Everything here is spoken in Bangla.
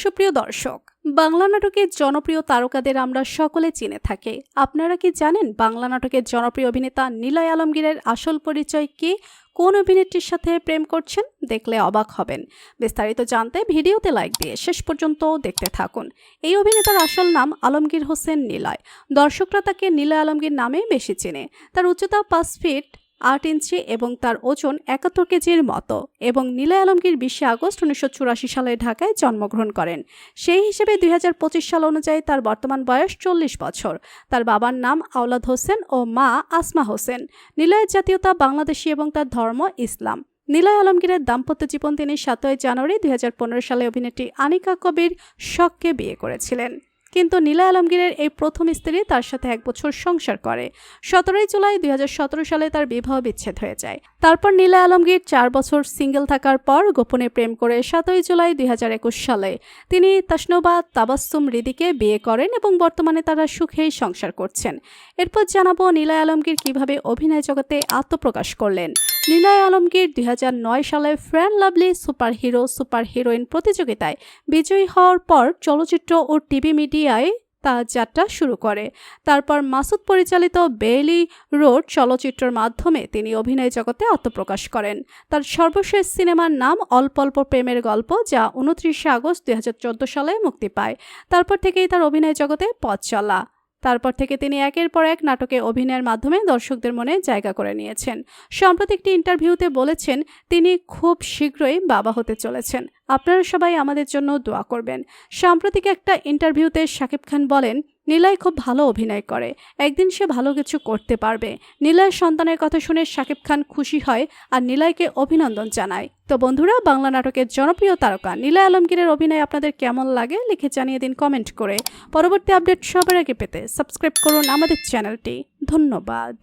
সুপ্রিয় দর্শক, বাংলা নাটকের জনপ্রিয় তারকাদের আমরা সকলে চিনে থাকি। আপনারা কি জানেন বাংলা নাটকের জনপ্রিয় অভিনেতা নিলয় আলমগীরের আসল পরিচয় কি? কোন অভিনেত্রীর সাথে প্রেম করছেন? দেখলে অবাক হবেন। বিস্তারিত জানতে ভিডিওতে লাইক দিয়ে শেষ পর্যন্ত দেখতে থাকুন। এই অভিনেতার আসল নাম আলমগীর হোসেন নিলয়। দর্শকরা তাকে নিলয় আলমগীর নামে বেশি চেনে। তার উচ্চতা 5 ফিট 8 ইঞ্চি এবং তার ওজন 71 কেজির মতো। এবং নিলয় আলমগীর 20 আগস্ট 1984 সালে ঢাকায় জন্মগ্রহণ করেন। সেই হিসেবে 2025 সাল অনুযায়ী তার বর্তমান বয়স 40 বছর। তার বাবার নাম আওলাদ হোসেন ও মা আসমা হোসেন। নিলয়ের জাতীয়তা বাংলাদেশি এবং তার ধর্ম ইসলাম। নিলয় আলমগীরের দাম্পত্য জীবন তিনি 7 জানুয়ারি 2015 সালে অভিনেত্রী আনিকা কবির শখকে বিয়ে করেছিলেন। কিন্তু নিলয় আলমগীরের এই প্রথম স্ত্রী তার সাথে 1 বছর সংসার করে। 17 জুলাই 2017 সালে তার বিবাহ বিচ্ছেদ হয়ে যায়। তারপর নিলয় আলমগীর 4 বছর সিঙ্গেল থাকার পর গোপনে প্রেম করে 7 জুলাই 2021 সালে তিনি তাসনুবা তাবাসসুম রিদিকে বিয়ে করেন এবং বর্তমানে তারা সুখেই সংসার করছেন। এরপর জানাবো নিলয় আলমগীর কিভাবে অভিনয় জগতে আত্মপ্রকাশ করলেন। নিলয় আলমগীর 2009 সালে friend lovely super hero super heroine প্রতিযোগিতায় বিজয়ী হওয়ার পর চলচ্চিত্র ও টিভি মিডিয়ায় তার যাত্রা শুরু করে। তারপর মাসুদ পরিচালিত বেইলি রোড চলচ্চিত্রের মাধ্যমে তিনি অভিনয় জগতে আত্মপ্রকাশ করেন। তার সর্বশেষ সিনেমার নাম অল্প অল্প প্রেমের গল্প, যা 29 আগস্ট 2014 সালে মুক্তি পায়। তারপর থেকেই তার অভিনয় জগতে পথ চলা। তারপর থেকে তিনি একের পর এক নাটকে অভিনয়ের মাধ্যমে দর্শকদের মনে জায়গা করে নিয়েছেন। সম্প্রতি একটি ইন্টারভিউতে বলেছেন তিনি খুব শীঘ্রই বাবা হতে চলেছেন। আপনারা সবাই আমাদের জন্য দোয়া করবেন। সাম্প্রতিক একটা ইন্টারভিউতে শাকিব খান বলেন, নিলয় খুব ভালো অভিনয় করে, একদিন সে ভালো কিছু করতে পারবে। নিলয়ের সন্তানের কথা শুনে শাকিব খান খুশি হয় আর নিলয়কে অভিনন্দন জানায়। তো বন্ধুরা, বাংলা নাটকের জনপ্রিয় তারকা নিলয় আলমগীরের অভিনয় আপনাদের কেমন লাগে লিখে জানিয়ে দিন কমেন্ট করে। পরবর্তী আপডেট সবার আগে পেতে সাবস্ক্রাইব করুন আমাদের চ্যানেলটি। ধন্যবাদ।